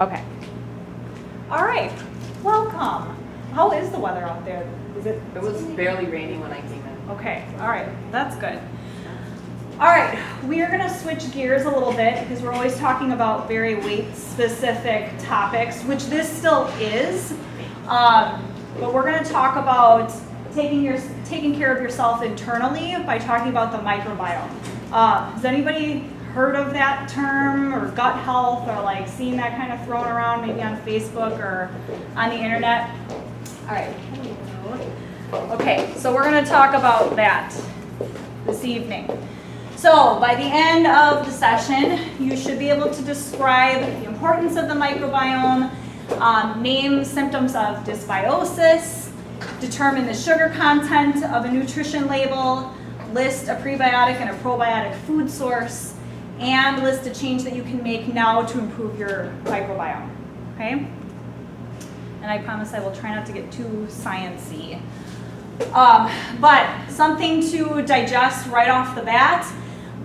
Okay. All right. Welcome. How is the weather out there? It was barely raining when I came in. Okay. All right. That's good. All right. We are going to switch gears a little bit because we're always talking about very weight-specific topics, which this still is. But we're going to talk about taking care of yourself internally by talking about the microbiome. Has anybody heard of that term, or gut health, or like seen that kind of thrown around maybe on Facebook or on the internet? All right. Okay, so we're going to talk about that this evening. So by the end of the session, you should be able to describe the importance of the microbiome, name symptoms of dysbiosis, determine the sugar content of a nutrition label, list a prebiotic and a probiotic food source, and list a change that you can make now to improve your microbiome, okay? And I promise I will try not to get too sciencey. But something to digest right off the bat,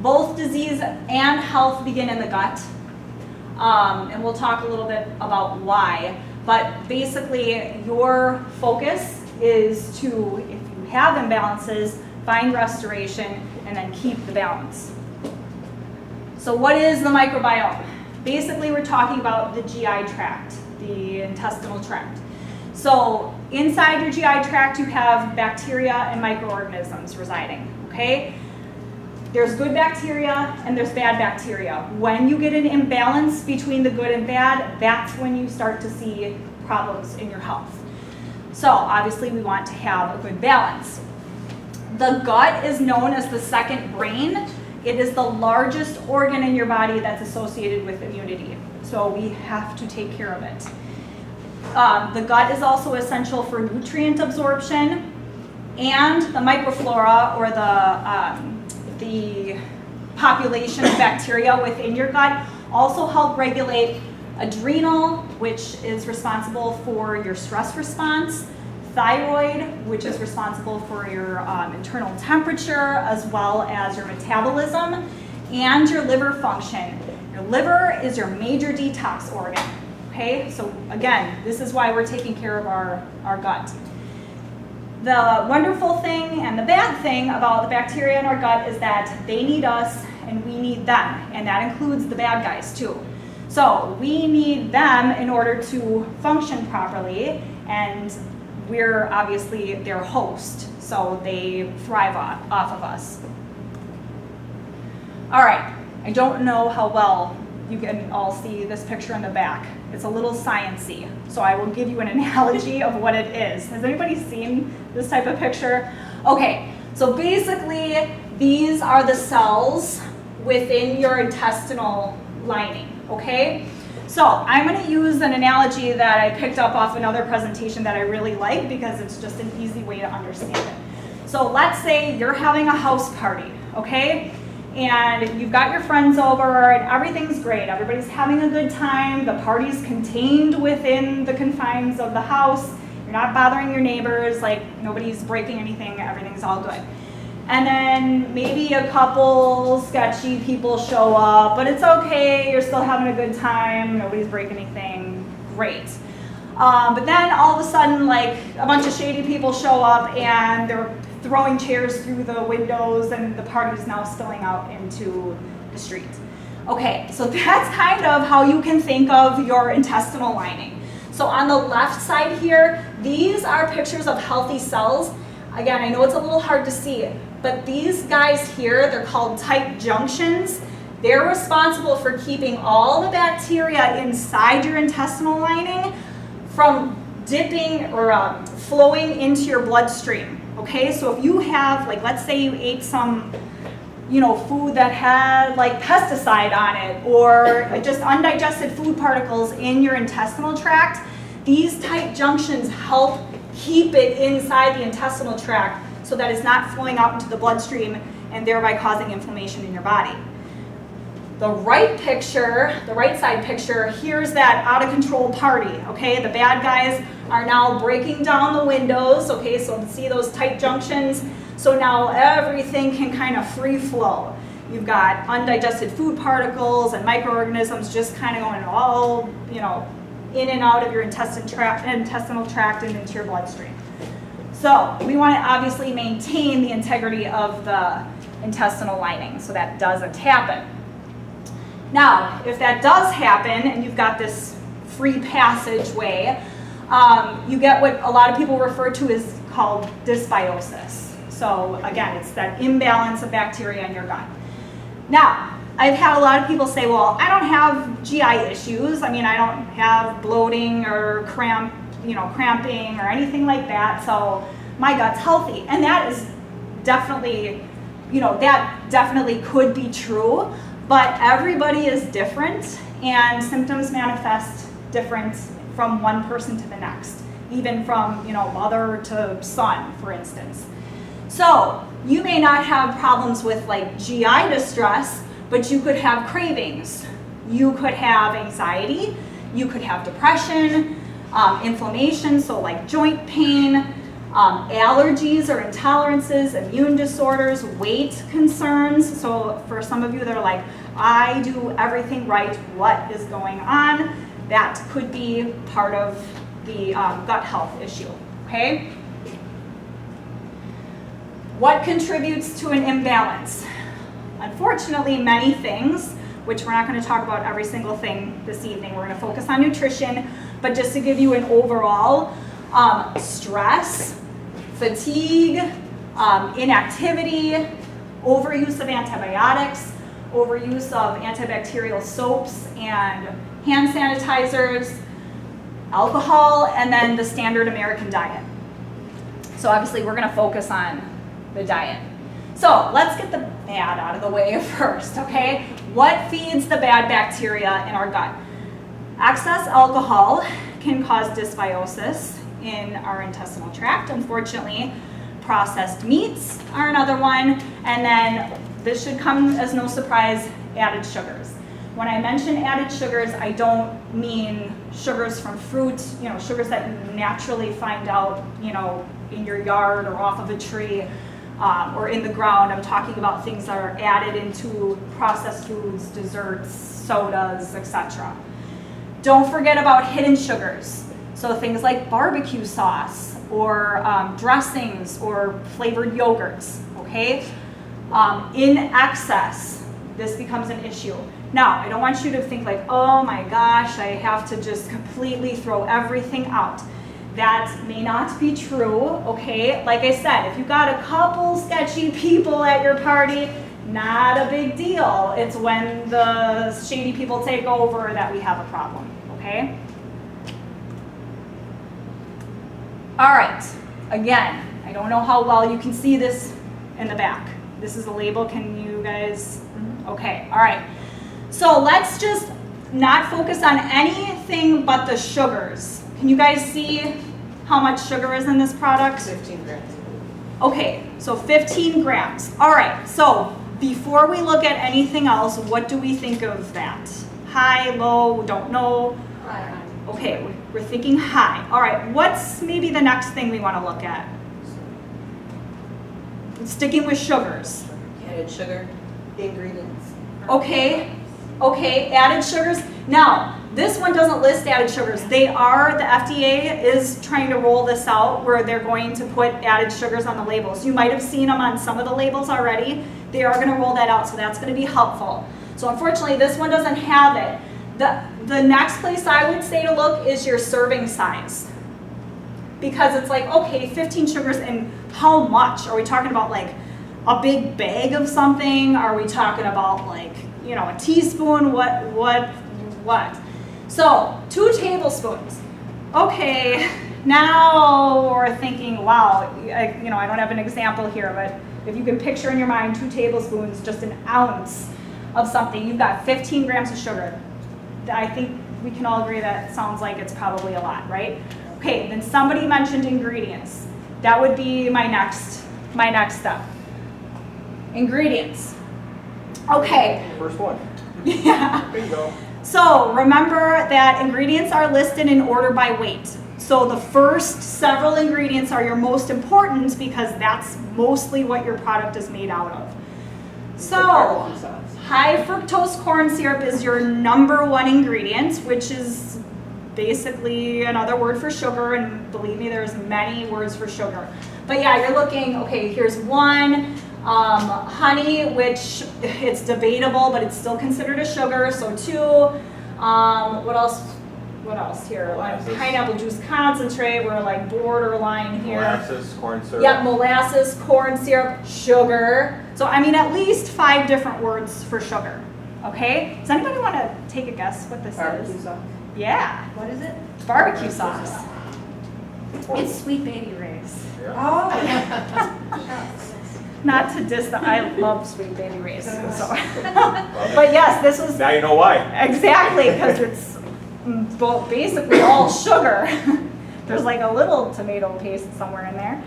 both disease and health begin in the gut. And we'll talk a little bit about why. But basically, your focus is to, if you have imbalances, find restoration and then keep the balance. So what is the microbiome? Basically, we're talking about the GI tract, the intestinal tract. So inside your GI tract, you have bacteria and microorganisms residing, okay? There's good bacteria and there's bad bacteria. When you get an imbalance between the good and bad, that's when you start to see problems in your health. So obviously we want to have a good balance. The gut is known as the second brain. It is the largest organ in your body that's associated with immunity. So we have to take care of it. The gut is also essential for nutrient absorption, and the microflora, or the population of bacteria within your gut, also help regulate adrenal, which is responsible for your stress response, thyroid, which is responsible for your internal temperature, as well as your metabolism, and your liver function. Your liver is your major detox organ, okay? So again, this is why we're taking care of our gut. The wonderful thing and the bad thing about the bacteria in our gut is that they need us and we need them, and that includes the bad guys too. So we need them in order to function properly, and we're obviously their host, so they thrive off of us. All right, I don't know how well you can all see this picture in the back. It's a little sciencey, so I will give you an analogy of what it is. Has anybody seen this type of picture? Okay, so basically these are the cells within your intestinal lining, okay? So I'm going to use an analogy that I picked up off another presentation that I really like because it's just an easy way to understand it. So let's say you're having a house party, okay? And you've got your friends over and everything's great. Everybody's having a good time. The party's contained within the confines of the house. You're not bothering your neighbors, like nobody's breaking anything, everything's all good. And then maybe a couple sketchy people show up, but it's okay, you're still having a good time, nobody's breaking anything, great. But then all of a sudden, like a bunch of shady people show up and they're throwing chairs through the windows and the party's now spilling out into the street. Okay, so that's kind of how you can think of your intestinal lining. So on the left side here, these are pictures of healthy cells. Again, I know it's a little hard to see, but these guys here, they're called tight junctions. They're responsible for keeping all the bacteria inside your intestinal lining from dipping or flowing into your bloodstream. Okay, so if you have, like, let's say you ate some, food that had like pesticide on it, or just undigested food particles in your intestinal tract, these tight junctions help keep it inside the intestinal tract so that it's not flowing out into the bloodstream and thereby causing inflammation in your body. The right side picture, here's that out of control party, okay? The bad guys are now breaking down the windows, okay? So see those tight junctions? So now everything can kind of free flow. You've got undigested food particles and microorganisms just kind of going all, you know, in and out of your intestinal tract and into your bloodstream. So we want to obviously maintain the integrity of the intestinal lining so that doesn't happen. Now, if that does happen and you've got this free passageway, you get what a lot of people refer to as called dysbiosis. So again, it's that imbalance of bacteria in your gut. Now, I've had a lot of people say, well, I don't have GI issues. I mean, I don't have bloating or cramping or anything like that, so my gut's healthy. And that is definitely, that definitely could be true, but everybody is different and symptoms manifest different from one person to the next, even from, mother to son, for instance. So you may not have problems with like GI distress, but you could have cravings. You could have anxiety. You could have depression, inflammation, so like joint pain, allergies or intolerances, immune disorders, weight concerns. So for some of you that are like, I do everything right, what is going on? That could be part of the gut health issue, okay? What contributes to an imbalance? Unfortunately, many things, which we're not going to talk about every single thing this evening. We're going to focus on nutrition, but just to give you an overall, stress, fatigue, inactivity, overuse of antibiotics, overuse of antibacterial soaps and hand sanitizers, alcohol, and then the standard American diet. So obviously we're going to focus on the diet. So let's get the bad out of the way first, okay? What feeds the bad bacteria in our gut? Excess alcohol can cause dysbiosis in our intestinal tract, unfortunately. Processed meats are another one, and then this should come as no surprise, added sugars. When I mention added sugars, I don't mean sugars from fruit, sugars that you naturally find out, in your yard or off of a tree or in the ground. I'm talking about things that are added into processed foods, desserts, sodas, etc. Don't forget about hidden sugars. So things like barbecue sauce or dressings or flavored yogurts, okay? In excess, this becomes an issue. Now, I don't want you to think like, oh my gosh, I have to just completely throw everything out. That may not be true, okay? Like I said, if you've got a couple sketchy people at your party, not a big deal. It's when the shady people take over that we have a problem, okay? All right, again, I don't know how well you can see this in the back. This is a label, can you guys, okay, all right. So let's just not focus on anything but the sugars. Can you guys see how much sugar is in this product? 15 grams. Okay, so 15 grams. All right, so before we look at anything else, what do we think of that? High, low, don't know? High. Okay, we're thinking high. All right, what's maybe the next thing we want to look at? Sticking with sugars. Added sugar, ingredients. Okay, added sugars. Now, this one doesn't list added sugars. The FDA is trying to roll this out where they're going to put added sugars on the labels. You might have seen them on some of the labels already. They are going to roll that out, so that's going to be helpful. So unfortunately, this one doesn't have it. The next place I would say to look is your serving size. Because it's like, okay, 15 sugars, and how much? Are we talking about like a big bag of something? Are we talking about like, a teaspoon? What? So 2 tablespoons. Okay, now we're thinking, wow, I don't have an example here, but if you can picture in your mind 2 tablespoons, just an ounce of something, you've got 15 grams of sugar. I think we can all agree that sounds like it's probably a lot, right? Okay, then somebody mentioned ingredients. That would be my next step. Ingredients. Okay. First one. Yeah. There you go. So remember that ingredients are listed in order by weight. So the first several ingredients are your most important because that's mostly what your product is made out of. So, Barbecue sauce. high fructose corn syrup is your #1 ingredient, which is basically another word for sugar, and believe me, there's many words for sugar. But yeah, you're looking, okay, here's one, honey, which it's debatable, but it's still considered a sugar, so 2. What else here? Like Molasses. pineapple juice concentrate, we're like borderline here. Molasses, corn syrup. Yep, molasses, corn syrup, sugar. So I mean at least 5 different words for sugar. Okay? Does anybody want to take a guess what this Barbecue is? sauce. Yeah, What is it? barbecue sauce. It's Sweet Baby Ray's. Yeah. Oh. Not to diss the, I love Sweet Baby Ray's. So. But yes, this was Now you know why. exactly because it's basically all sugar. There's like a little tomato paste somewhere in there.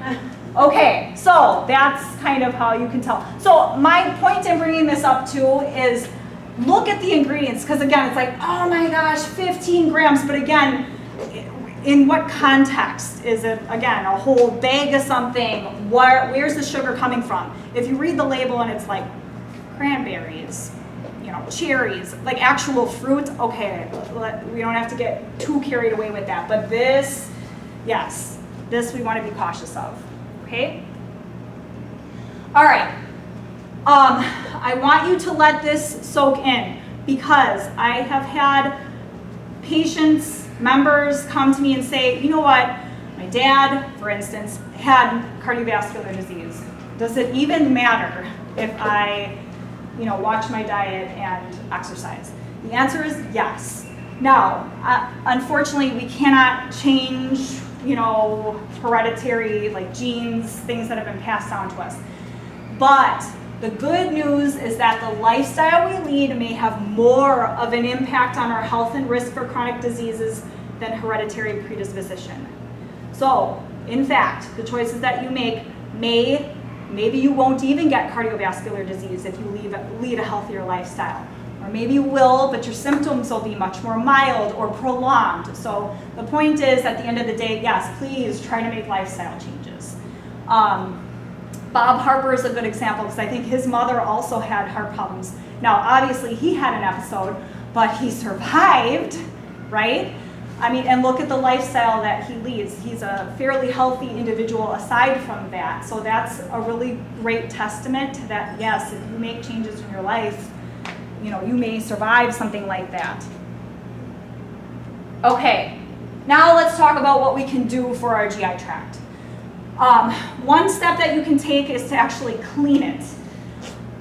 Okay, so that's kind of how you can tell. So my point in bringing this up too is look at the ingredients, because again, it's like, oh my gosh, 15 grams, but again, in what context? Is it, again, a whole bag of something? Where's the sugar coming from? If you read the label and it's like cranberries, you know, cherries, like actual fruit, okay, we don't have to get too carried away with that. But this, yes, this we want to be cautious of, okay? All right, I want you to let this soak in, because I have had patients, members come to me and say, you know what, my dad, for instance, had cardiovascular disease. Does it even matter if I, you know, watch my diet and exercise? The answer is yes. Now, unfortunately, we cannot change, you know, hereditary, like genes, things that have been passed down to us. But the good news is that the lifestyle we lead may have more of an impact on our health and risk for chronic diseases than hereditary predisposition. So, in fact, the choices that you make maybe you won't even get cardiovascular disease if you lead a healthier lifestyle. Or maybe you will, but your symptoms will be much more mild or prolonged. So the point is, at the end of the day, yes, please try to make lifestyle changes. Bob Harper is a good example, because I think his mother also had heart problems. Now, obviously, he had an episode, but he survived, right? I mean, and look at the lifestyle that he leads. He's a fairly healthy individual aside from that. So that's a really great testament to that, yes, if you make changes in your life, you know, you may survive something like that. Okay, now let's talk about what we can do for our GI tract. One step that you can take is to actually clean it.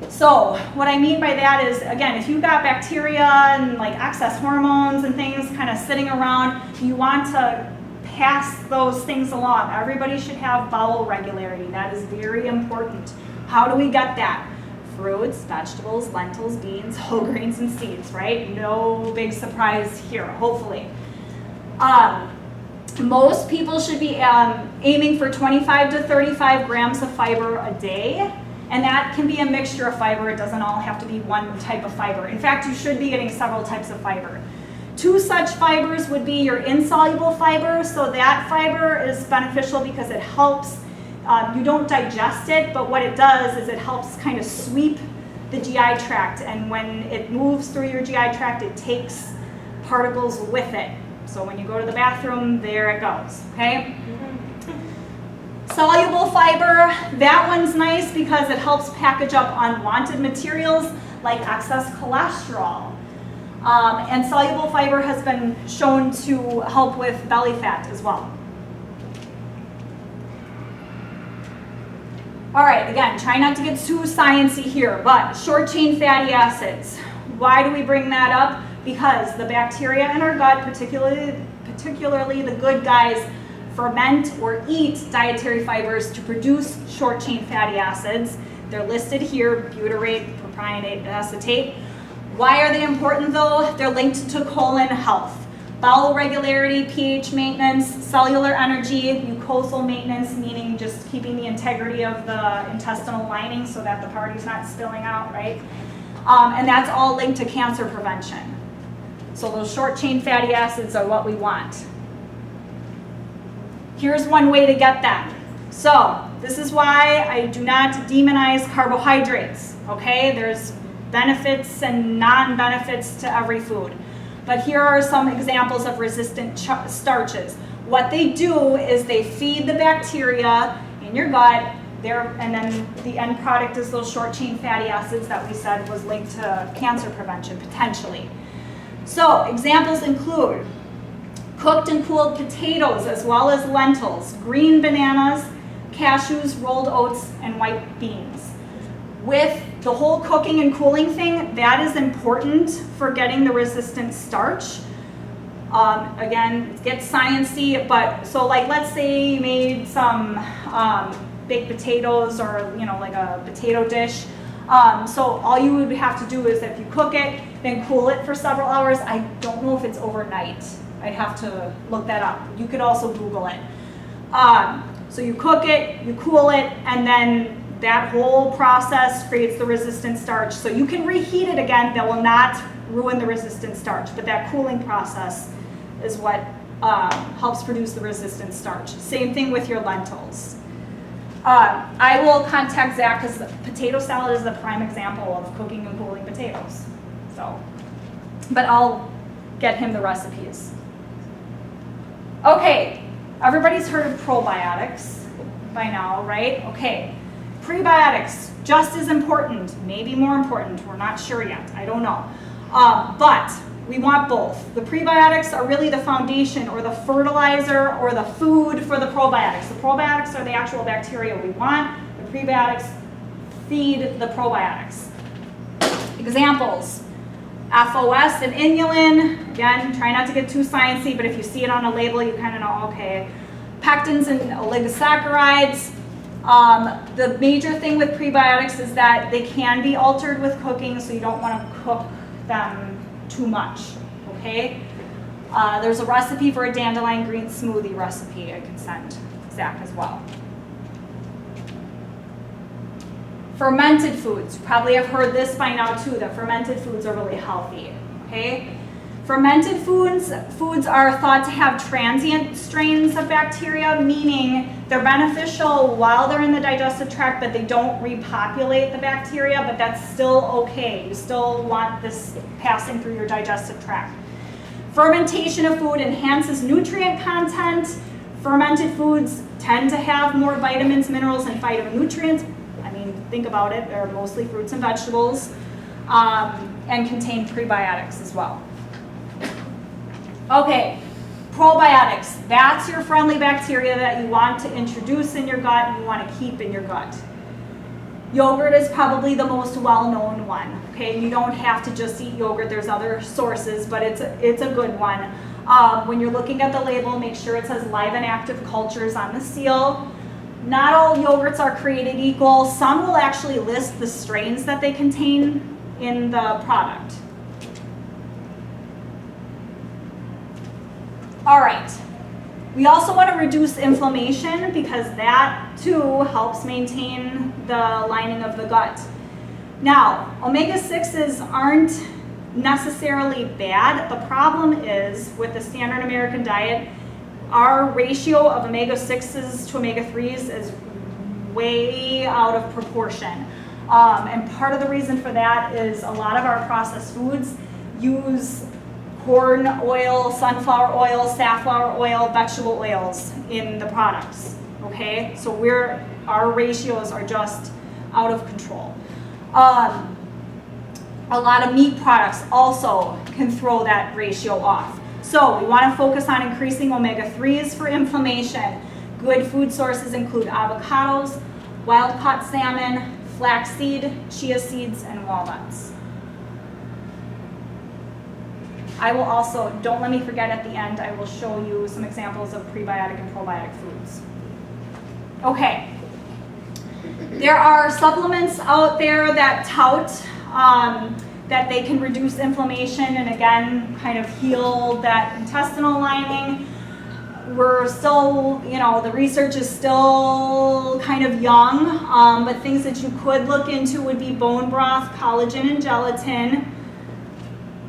So what I mean by that is, again, if you've got bacteria and like excess hormones and things kind of sitting around, you want to pass those things along. Everybody should have bowel regularity. That is very important. How do we get that? Fruits, vegetables, lentils, beans, whole grains, and seeds, right? No big surprise here, hopefully. Most people should be aiming for 25 to 35 grams of fiber a day. And that can be a mixture of fiber. It doesn't all have to be one type of fiber. In fact, you should be getting several types of fiber. 2 such fibers would be your insoluble fiber. So that fiber is beneficial because it helps, you don't digest it, but what it does is it helps kind of sweep the GI tract. And when it moves through your GI tract, it takes particles with it. So when you go to the bathroom, there it goes, okay? Soluble fiber, that one's nice because it helps package up unwanted materials like excess cholesterol. And soluble fiber has been shown to help with belly fat as well. All right, again, try not to get too sciencey here, but short chain fatty acids. Why do we bring that up? Because the bacteria in our gut, particularly the good guys, ferment or eat dietary fibers to produce short chain fatty acids. They're listed here: butyrate, propionate, acetate. Why are they important though? They're linked to colon health. Bowel regularity, pH maintenance, cellular energy, mucosal maintenance, meaning just keeping the integrity of the intestinal lining so that the party's not spilling out, right? And that's all linked to cancer prevention. So those short chain fatty acids are what we want. Here's one way to get them. So this is why I do not demonize carbohydrates, okay? There's benefits and non-benefits to every food. But here are some examples of resistant starches. What they do is they feed the bacteria in your gut, and then the end product is those short-chain fatty acids that we said was linked to cancer prevention, potentially. So examples include cooked and cooled potatoes as well as lentils, green bananas, cashews, rolled oats, and white beans. With the whole cooking and cooling thing, that is important for getting the resistant starch. Again, it gets sciencey, but so like let's say you made some baked potatoes or like a potato dish. So all you would have to do is if you cook it, then cool it for several hours. I don't know if it's overnight. I'd have to look that up. You could also Google it. So you cook it, you cool it, and then that whole process creates the resistant starch. So you can reheat it again. That will not ruin the resistant starch, but that cooling process is what helps produce the resistant starch. Same thing with your lentils. I will contact Zach because potato salad is the prime example of cooking and cooling potatoes. So, but I'll get him the recipes. Okay, everybody's heard of probiotics by now, right? Okay, prebiotics, just as important, maybe more important, we're not sure yet, I don't know. But we want both. The prebiotics are really the foundation or the fertilizer or the food for the probiotics. The probiotics are the actual bacteria we want. The prebiotics feed the probiotics. Examples, FOS and inulin. Again, try not to get too sciencey, but if you see it on a label, you kind of know, okay. Pectins and oligosaccharides. The major thing with prebiotics is that they can be altered with cooking, so you don't want to cook them too much, okay? There's a recipe for a dandelion green smoothie recipe I can send Zach as well. Fermented foods, you probably have heard this by now too, that fermented foods are really healthy, okay? Fermented foods are thought to have transient strains of bacteria, meaning they're beneficial while they're in the digestive tract, but they don't repopulate the bacteria, but that's still okay. You still want this passing through your digestive tract. Fermentation of food enhances nutrient content. Fermented foods tend to have more vitamins, minerals, and phytonutrients. I mean, think about it, they're mostly fruits and vegetables, and contain prebiotics as well. Okay, probiotics, that's your friendly bacteria that you want to introduce in your gut and you want to keep in your gut. Yogurt is probably the most well-known one, okay? You don't have to just eat yogurt, there's other sources, but it's a good one. When you're looking at the label, make sure it says live and active cultures on the seal. Not all yogurts are created equal. Some will actually list the strains that they contain in the product. All right, we also want to reduce inflammation because that too helps maintain the lining of the gut. Now, omega-6s aren't necessarily bad. The problem is with the standard American diet, our ratio of omega-6s to omega-3s is way out of proportion. And part of the reason for that is a lot of our processed foods use corn oil, sunflower oil, safflower oil, vegetable oils in the products, okay? So our ratios are just out of control. A lot of meat products also can throw that ratio off. So we want to focus on increasing omega-3s for inflammation. Good food sources include avocados, wild-caught salmon, flaxseed, chia seeds, and walnuts. I will also, don't let me forget at the end, I will show you some examples of prebiotic and probiotic foods. Okay, there are supplements out there that tout that they can reduce inflammation and again, kind of heal that intestinal lining. We're still, the research is still kind of young, but things that you could look into would be bone broth, collagen, and gelatin.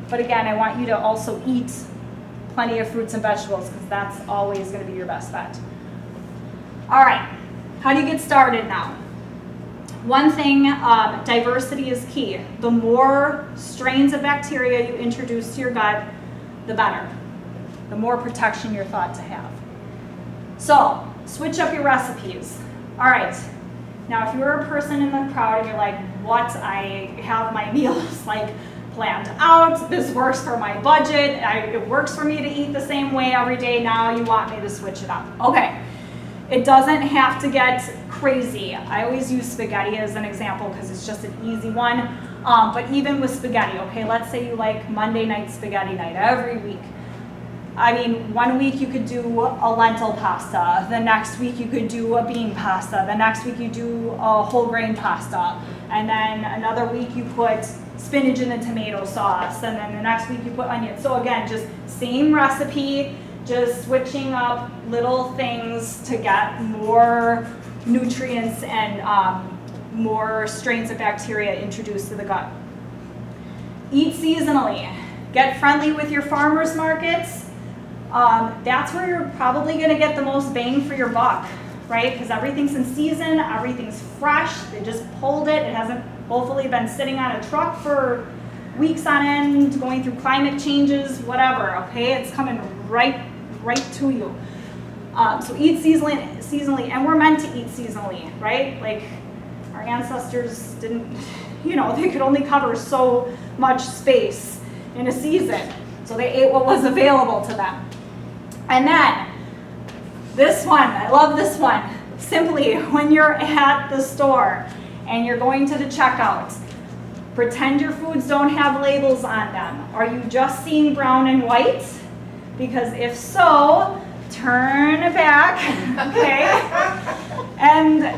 But again, I want you to also eat plenty of fruits and vegetables because that's always going to be your best bet. All right, how do you get started now? One thing, diversity is key. The more strains of bacteria you introduce to your gut, the better. The more protection you're thought to have. So, switch up your recipes. All right. Now, if you're a person in the crowd and you're like, what, I have my meals like planned out, this works for my budget, it works for me to eat the same way every day, now you want me to switch it up. Okay, it doesn't have to get crazy. I always use spaghetti as an example because it's just an easy one, but even with spaghetti, okay, let's say you like Monday night spaghetti night every week. I mean, one week you could do a lentil pasta, the next week you could do a bean pasta, the next week you do a whole grain pasta, and then another week you put spinach in the tomato sauce, and then the next week you put onion. So again, just same recipe, just switching up little things to get more nutrients and more strains of bacteria introduced to the gut. Eat seasonally. Get friendly with your farmers markets. That's where you're probably going to get the most bang for your buck, right? Because everything's in season, everything's fresh. They just pulled it. It hasn't hopefully been sitting on a truck for weeks on end, going through climate changes, whatever. Okay, it's coming right to you. So eat seasonally, and we're meant to eat seasonally, right? Like our ancestors didn't, they could only cover so much space in a season, so they ate what was available to them. And then this one, I love this one. Simply, when you're at the store and you're going to the checkout, pretend your foods don't have labels on them. Are you just seeing brown and white? Because if so, turn it back, okay? And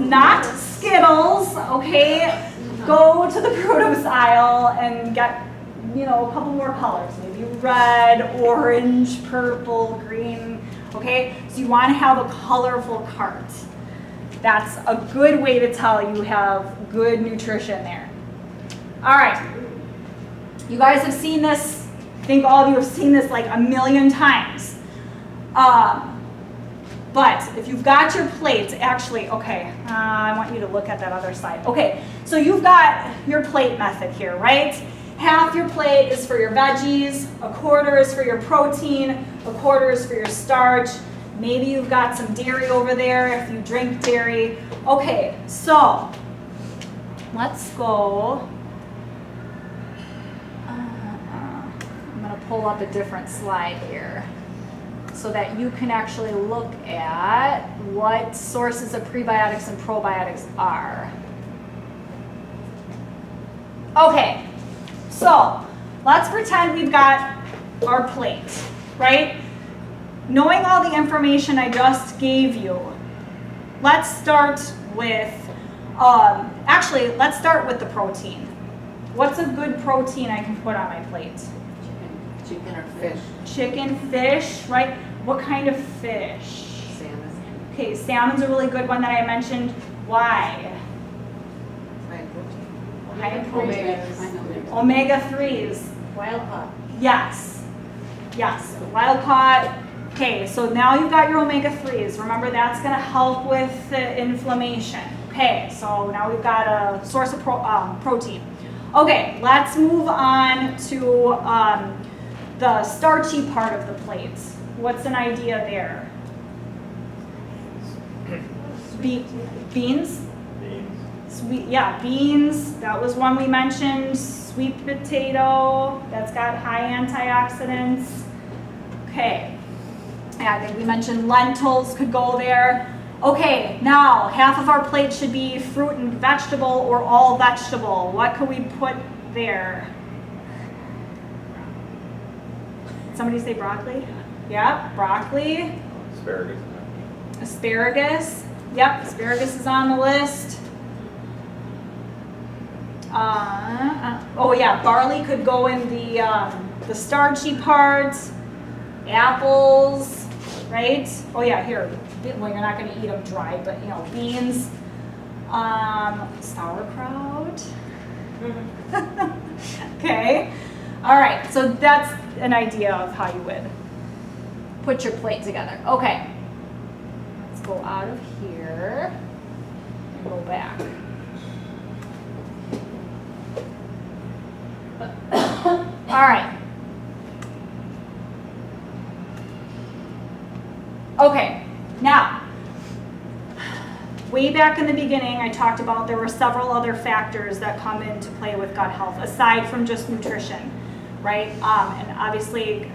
not Skittles, okay? Go to the produce aisle and get, a couple more colors, maybe red, orange, purple, green, okay? So you want to have a colorful cart. That's a good way to tell you have good nutrition there. All right, you guys have seen this. I think all of you have seen this like a million times. But if you've got your plate, actually, okay, I want you to look at that other side. Okay, so you've got your plate method here, right? Half your plate is for your veggies, a quarter is for your protein, a quarter is for your starch. Maybe you've got some dairy over there if you drink dairy. Okay, so let's go. I'm going to pull up a different slide here so that you can actually look at what sources of prebiotics and probiotics are. Okay. So, let's pretend we've got our plate, right? Knowing all the information I just gave you, let's start with, let's start with the protein. What's a good protein I can put on my plate? Chicken or fish. Chicken, fish, right? What kind of fish? Salmon. Okay, salmon's a really good one that I mentioned. Why? High in protein. Omega-3s. Wild caught. Yes. Wild caught. Okay, so now you've got your omega-3s. Remember, that's going to help with inflammation. Okay, so now we've got a source of protein. Okay, let's move on to the starchy part of the plate. What's an idea there? Beans? Beans. That was one we mentioned. Sweet potato. That's got high antioxidants. Okay. Yeah, I think we mentioned lentils could go there. Okay, now half of our plate should be fruit and vegetable or all vegetable. What could we put there? Somebody say broccoli? Yeah, broccoli. Asparagus. Yep, asparagus is on the list. Barley could go in the starchy parts. Apples, right? Oh yeah, here. Well, you're not going to eat them dry, but beans. Sauerkraut. Okay. All right. So that's an idea of how you would put your plate together. Okay. Let's go out of here. go back. All right. Okay, now, way back in the beginning, I talked about there were several other factors that come into play with gut health, aside from just nutrition, right? And obviously,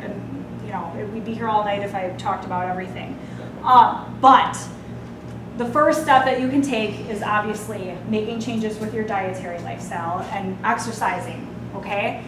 you know, we'd be here all night if I talked about everything. But the first step that you can take is obviously making changes with your dietary lifestyle and exercising, okay?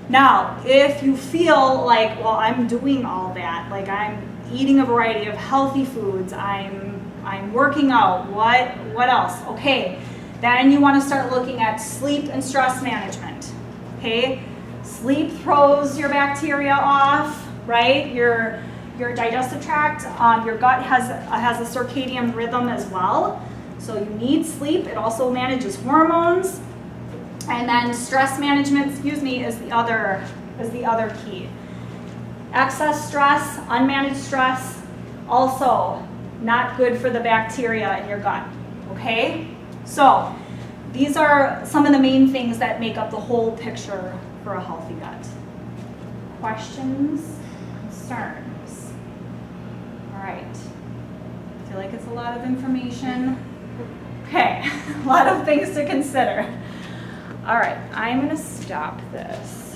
Now, if you feel like, well, I'm doing all that, like I'm eating a variety of healthy foods, I'm working out, what else? Okay, then you want to start looking at sleep and stress management, okay? Sleep throws your bacteria off, right? Your digestive tract, your gut has a circadian rhythm as well, so you need sleep. It also manages hormones, and then stress management, is the other key. Excess stress, unmanaged stress, also not good for the bacteria in your gut, okay? So these are some of the main things that make up the whole picture for a healthy gut. Questions, concerns? All right, I feel like it's a lot of information. Okay, a lot of things to consider. All right, I'm gonna stop this.